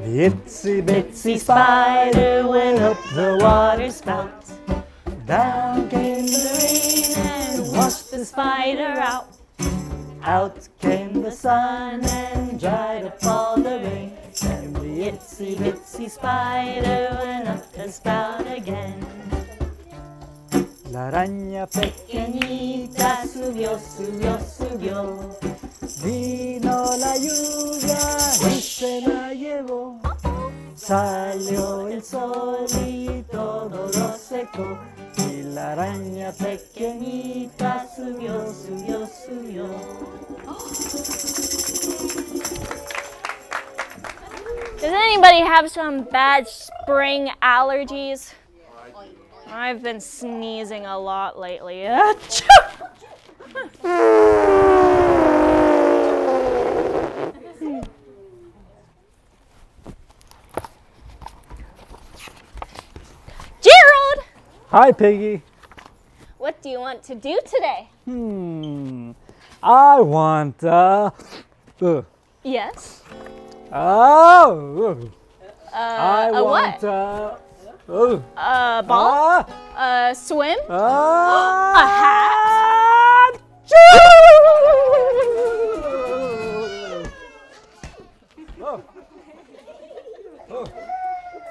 The itsy bitsy spider went up the water spout. Down came the rain and washed the spider out. Out came the sun and dried up all the rain. And the itsy bitsy spider went up the spout again. La araña pequeñita subió, subió, subió. Vino la lluvia y se la llevó. Salió el sol y todo lo secó. Y la araña pequeñita subió, subió, subió. Does anybody have some bad spring allergies? I've been sneezing a lot lately. Gerald! Hi, Piggy. What do you want to do today? I want, Yes? I a want, what? A ball? Swim? a hat?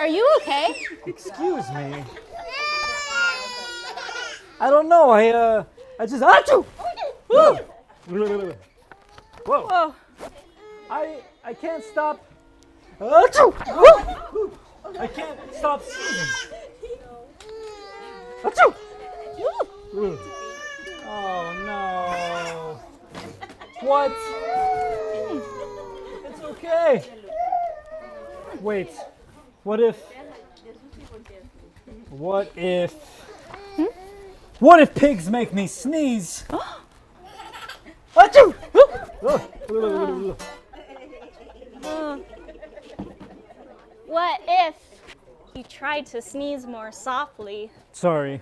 Are you okay? Excuse me. I don't know. I just achoo! Whoa! Whoa. I can't stop. Achoo! Woo! I can't stop sneezing. Achoo! Oh no! What? It's okay. Wait. What if pigs make me sneeze? Achoo! What if you tried to sneeze more softly? Sorry.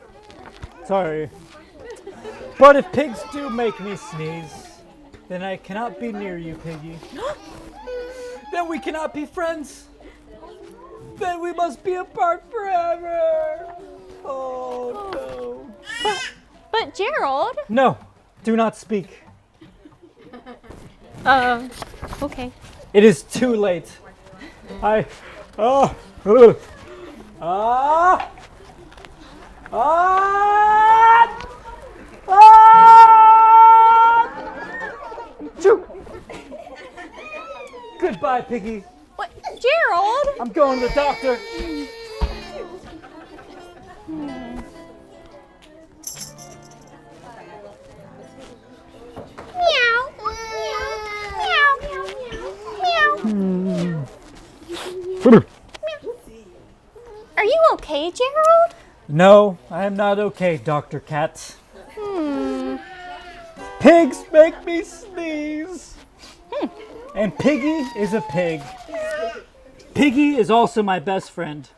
But if pigs do make me sneeze, then I cannot be near you, Piggy. Then we cannot be friends. Then we must be apart forever. Oh no. But Gerald. No, do not speak. Okay. It is too late. Goodbye, Piggy. What? Gerald? I'm going to the doctor. Meow. Are you okay, Gerald? No, I am not okay, Dr. Cat. Pigs make me sneeze. And Piggy is a pig. Piggy is also my best friend.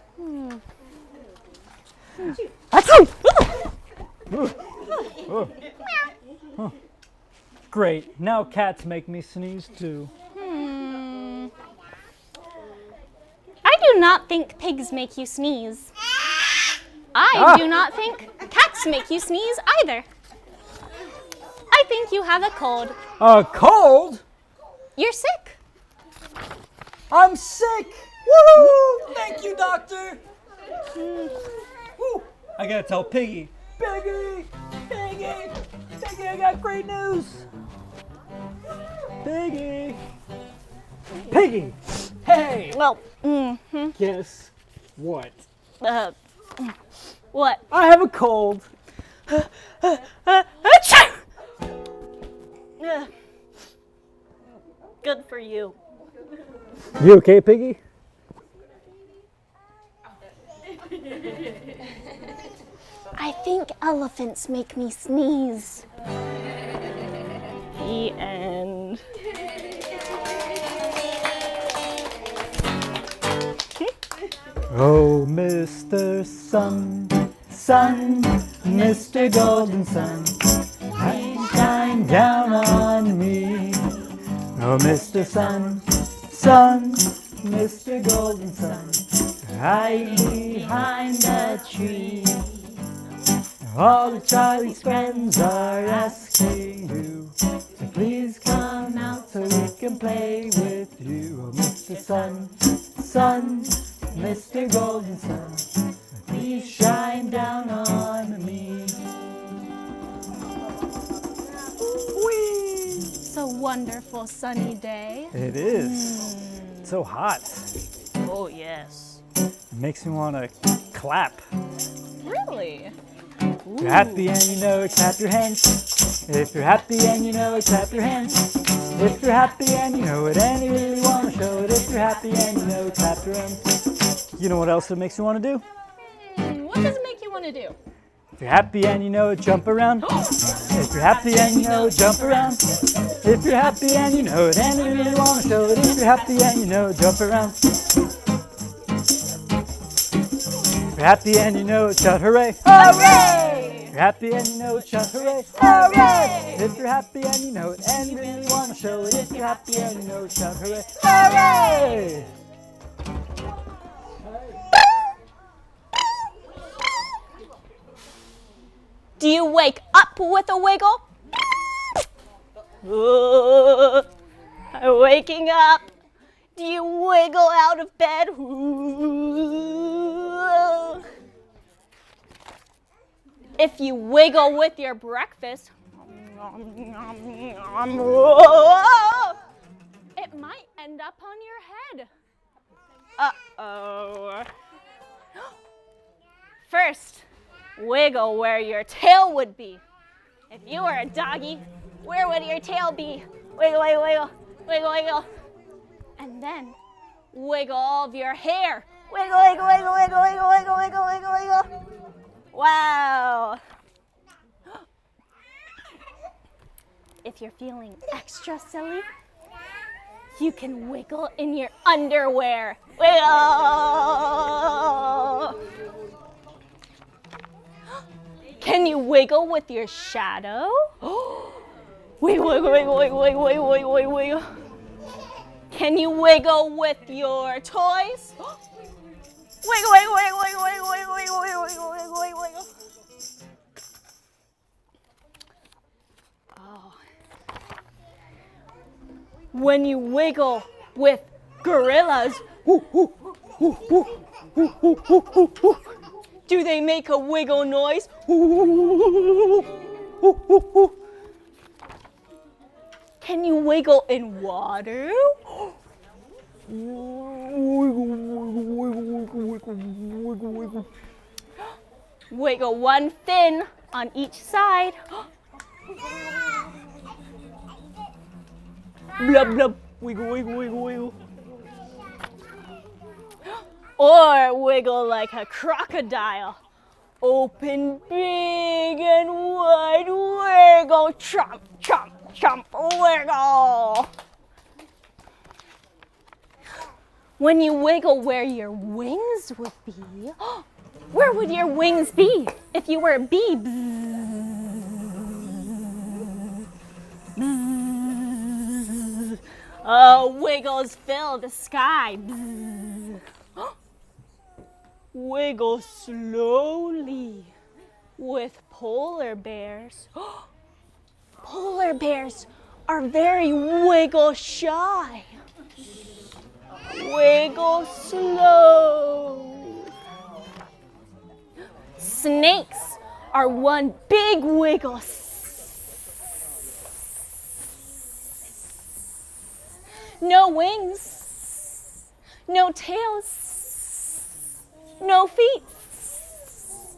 Great, now cats make me sneeze too. I do not think pigs make you sneeze. I do not think cats make you sneeze either. I think you have a cold. A cold? You're sick. I'm sick. Woohoo! Thank you, doctor. Woo. I gotta tell Piggy. Piggy, I got great news. Piggy, hey. Well, Guess what? what? I have a cold. Good for you. You okay, Piggy? I think elephants make me sneeze. The end. Oh, Mr. Sun, Mr. Golden Sun, shine down on me. Oh, Mr. Sun, Mr. Golden Sun, hiding behind the tree. All of Charlie's friends are asking you to please come out so we can play with you. Oh, Mr. Sun, Sun, Mr. Golden Sun, please shine down on me. Whee! It's a wonderful sunny day. It is. It's so hot. Oh, yes. It makes me want to clap. Really? If you're happy and you know it, clap your hands. If you're happy and you know it, clap your hands. If you're happy and you know it and you really want to show it, if you're happy and you know it, clap your hands. You know what else it makes you want to do? What does it make you want to do? If you're happy and you know it, jump around. If you're happy and you know it, jump around. If you're happy and you know it and you really want to show it, if you're happy and you know it, jump around. If you're happy and you know it, shout hooray! Hooray! If you're happy and you know it, shout hooray! Hooray! If you're happy and you know it and you really want to show it, if you're happy and you know it, shout hooray! Hooray! Do you wake up with a wiggle? Waking up. Do you wiggle out of bed? If you wiggle with your breakfast, it might end up on your head. Uh-oh. First, wiggle where your tail would be. If you were a doggy, where would your tail be? Wiggle, wiggle, wiggle, wiggle, wiggle. And then wiggle all of your hair. Wiggle, wiggle, wiggle, wiggle, wiggle, wiggle, wiggle, wiggle, wiggle. Wow. If you're feeling extra silly, you can wiggle in your underwear. Wiggle. Can you wiggle with your shadow? Wiggle, wiggle, wiggle, wiggle, wiggle, wiggle, wiggle, wiggle, wiggle. Can you wiggle with your toys? Wiggle, wiggle, wiggle, wiggle, wiggle, wiggle, wiggle, wiggle, wiggle, wiggle, wiggle, wiggle. Oh. When you wiggle with gorillas, do they make a wiggle noise? Can you wiggle in water? Wiggle one fin on each side. Blub, blub. Wiggle, wiggle, wiggle, wiggle. Or wiggle like a crocodile. Open big and wide, wiggle, chomp, chomp, chomp, wiggle. When you wiggle where your wings would be, where would your wings be if you were a bee? Oh, wiggles fill the sky. Wiggle slowly with polar bears. Polar bears are very wiggle shy. Wiggle slow. Snakes are one big wiggle. No wings, no tails, no feet,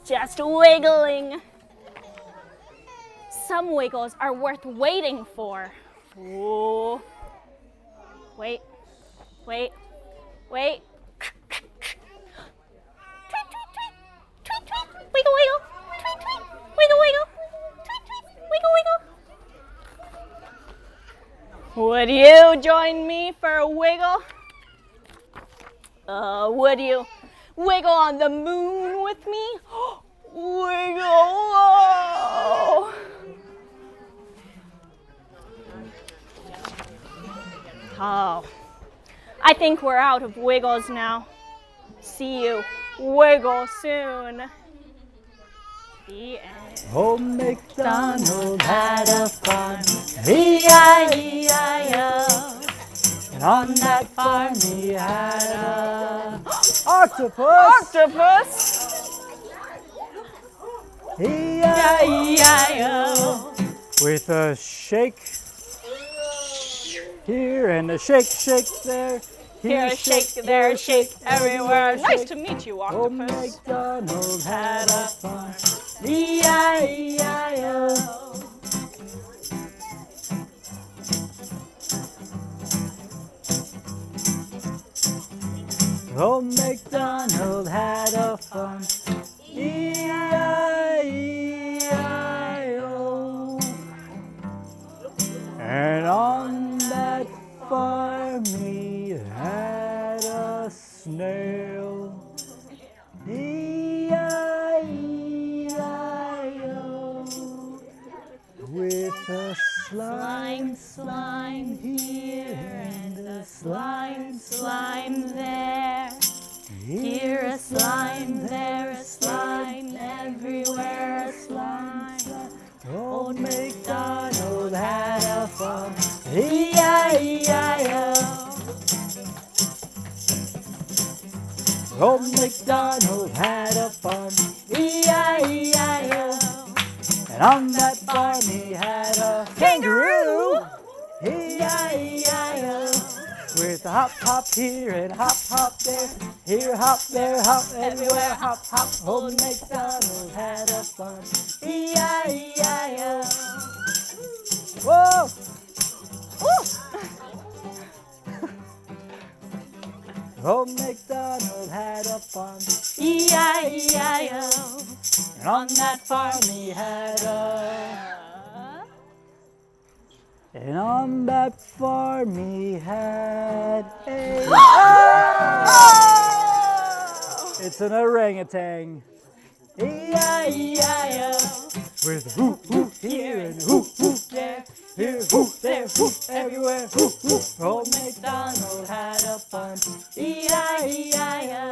just wiggling. Some wiggles are worth waiting for. Ooh. Wait, wait, wait. Tweet, tweet, tweet, tweet, tweet, wiggle, wiggle, tweet, tweet, wiggle, wiggle, tweet, tweet, wiggle, wiggle. Would you join me for a wiggle? Would you wiggle on the moon with me? Wiggle, whoa! Oh, I think we're out of wiggles now. See you wiggle soon. The end. Old MacDonald had a farm, E-I-E-I-O. And on that farm he had a octopus. Octopus. E-I-E-I-O. With a shake here and a shake, shake there. Here a shake, there a shake, everywhere. Nice to meet you, Old octopus. MacDonald had a farm, E-I-E-I-O. Old MacDonald had a farm, E-I-E-I-O. And on that farm he had a snail, E-I-E-I-O. With a slime, slime here and a slime, slime there. Here a slime, there a slime, everywhere a slime, slime. Old MacDonald had a farm, E-I-E-I-O. Old MacDonald had a farm, E-I-E-I-O. And on that farm he had a kangaroo, E-I-E-I-O. With a hop, hop here and hop, hop there. Here, hop, there, hop, everywhere, hop, hop. Old MacDonald had a farm, E-I-E-I-O. Whoa! Old MacDonald had a farm, E-I-E-I-O. And on that farm he had a... And on that farm he had a... Oh! It's an orangutan, E-I-E-I-O. With a hoop, hoop here and a hoop, hoop there. Here, hoop, there, hoop, everywhere, hoop, hoop. Old MacDonald had a farm, E-I-E-I-O.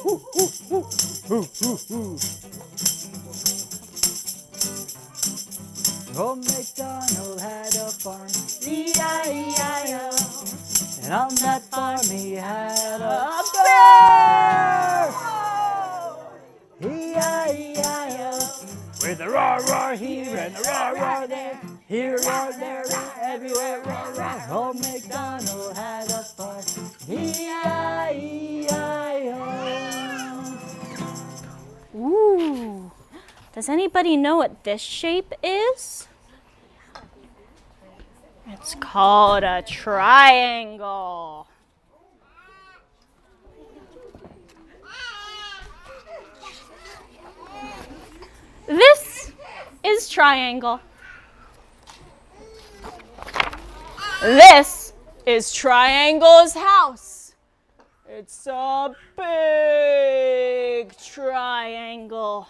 Hoop, hoop, hoop, hoop, hoop, hoop. Old MacDonald had a farm, E-I-E-I-O. And on that farm he had a bear, E-I-E-I-O. With a roar, roar here and a roar, roar there. Here, roar, there, roar, everywhere, roar, roar. Old MacDonald had a farm, E-I-E-I-O. Ooh. Does anybody know what this shape is? It's called a triangle. This is triangle. This is Triangle's house. It's a big triangle.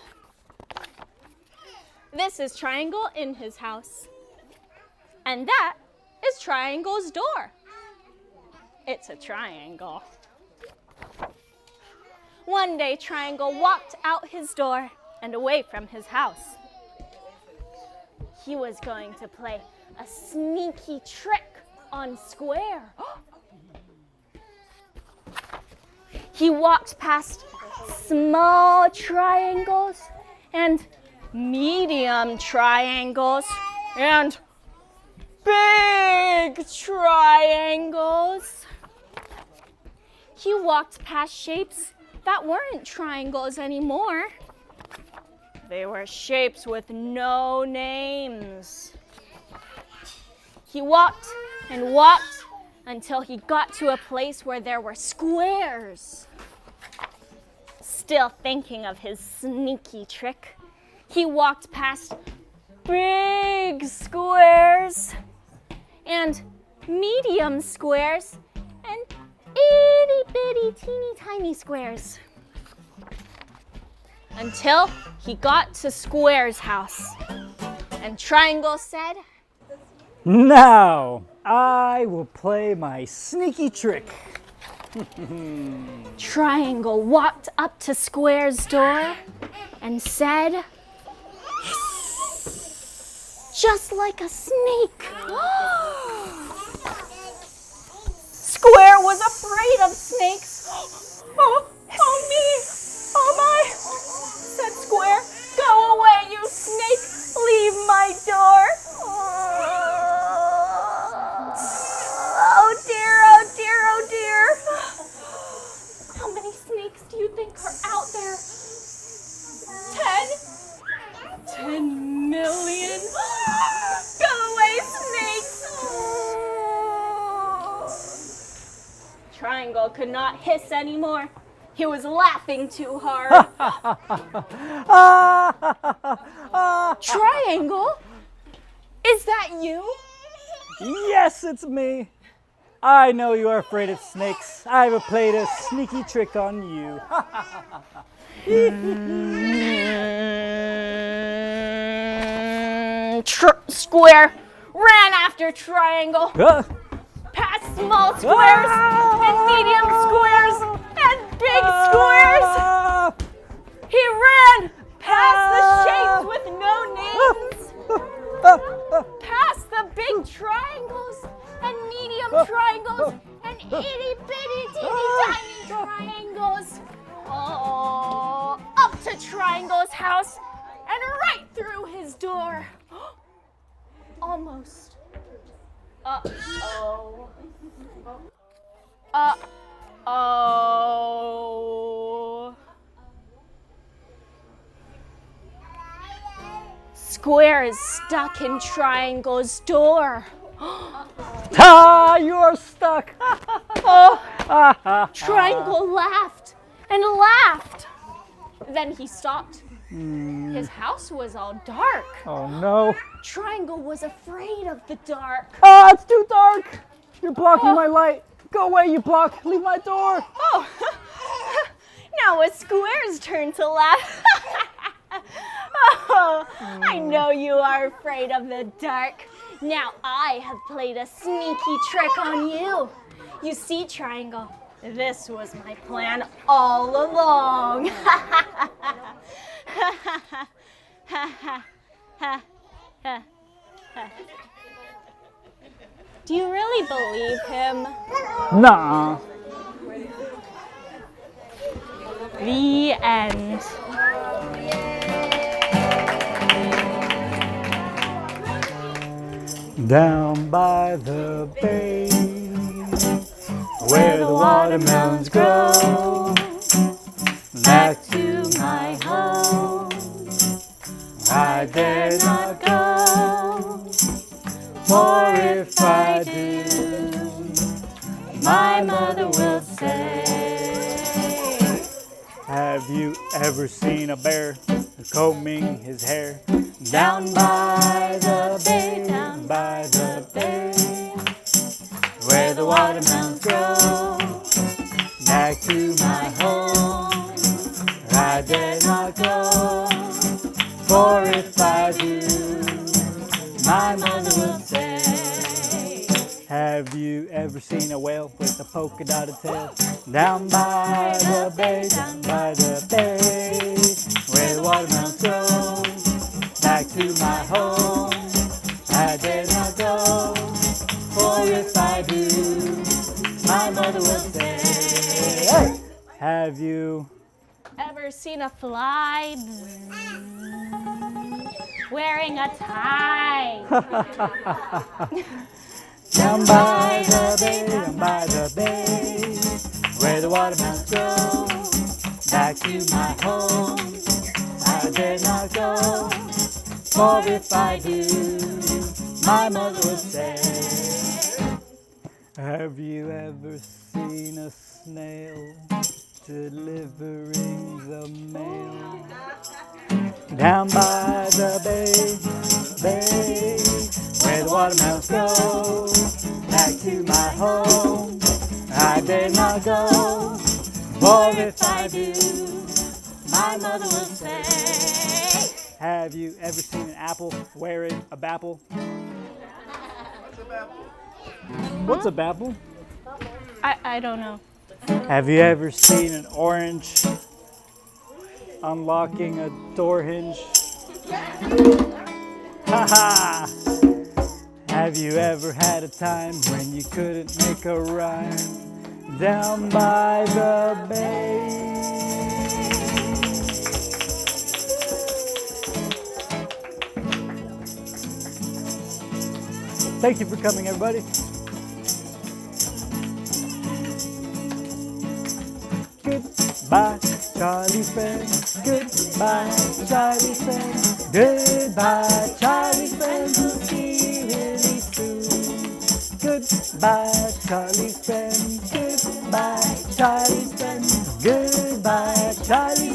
This is Triangle in his house. And that is Triangle's door. It's a triangle. One day, Triangle walked out his door and away from his house. He was going to play a sneaky trick on Square. He walked past small triangles and medium triangles and big triangles. He walked past shapes that weren't triangles anymore. They were shapes with no names. He walked and walked until he got to a place where there were squares. Still thinking of his sneaky trick, he walked past big squares and medium squares and itty bitty teeny tiny squares. Until he got to Square's house. And Triangle said, Now, I will play my sneaky trick. Triangle walked up to Square's door and said, just like a snake. Square was afraid of snakes. Oh me, oh my, said Square. Go away, you snake. Leave my door. Oh dear, oh dear, oh dear. How many snakes do you think are out there? 10 million. Go away, snakes. Triangle could not hiss anymore. He was laughing too hard. Triangle? Is that you? Yes, it's me. I know you are afraid of snakes. I have played a sneaky trick on you. Square ran after Triangle. Past small squares and medium squares and big squares. He ran past the shapes with no names. Past the big triangles and medium triangles and itty bitty teeny tiny triangles. Oh, up to Triangle's house and right through his door. Almost. Uh-oh. Uh-oh. Square is stuck in Triangle's door. You are stuck. Triangle laughed and laughed. Then he stopped. His house was all dark. Oh no. Triangle was afraid of the dark. It's too dark. You're blocking my light. Go away, you block. Leave my door. Oh, now it's Square's turn to laugh. Oh, I know you are afraid of the dark. Now I have played a sneaky trick on you. You see, Triangle, this was my plan all along. Do you really believe him? Nah. The end. Down by the bay, where the watermelons grow, back to my home, I dare not go, for if I do, my mother will say, have you ever seen a bear combing his hair? Down by the bay, down by the bay, where the watermelons grow, back to my home, I dare not go, for if I do, my mother will say. Have you ever seen a whale with a polka dotted tail? Down by the bay, down by the bay, where the watermelons grow, back to my home, I dare not go, for if I do, my mother will say. Hey! Have you Ever seen a fly wearing a tie? down by the bay, down by the bay, where the watermelons grow, back to my home, I dare not go, for if I do, my mother will say. Have you ever seen a snail delivering the mail? Down by the bay, where the watermelons grow, back to my home, I dare not go, for if I do, my mother will say. Have you ever seen an apple wearing a bapple? What's a apple? I don't know. Have you ever seen an orange unlocking a door hinge? Haha! Have you ever had a time when you couldn't make a rhyme down by the bay? Thank you for coming, everybody. Goodbye, Charlie's friends. Goodbye, Charlie's friends. Goodbye, Charlie's friends. We'll see you really soon. Goodbye, Charlie's friends. Goodbye, Charlie's friends. Goodbye, Charlie's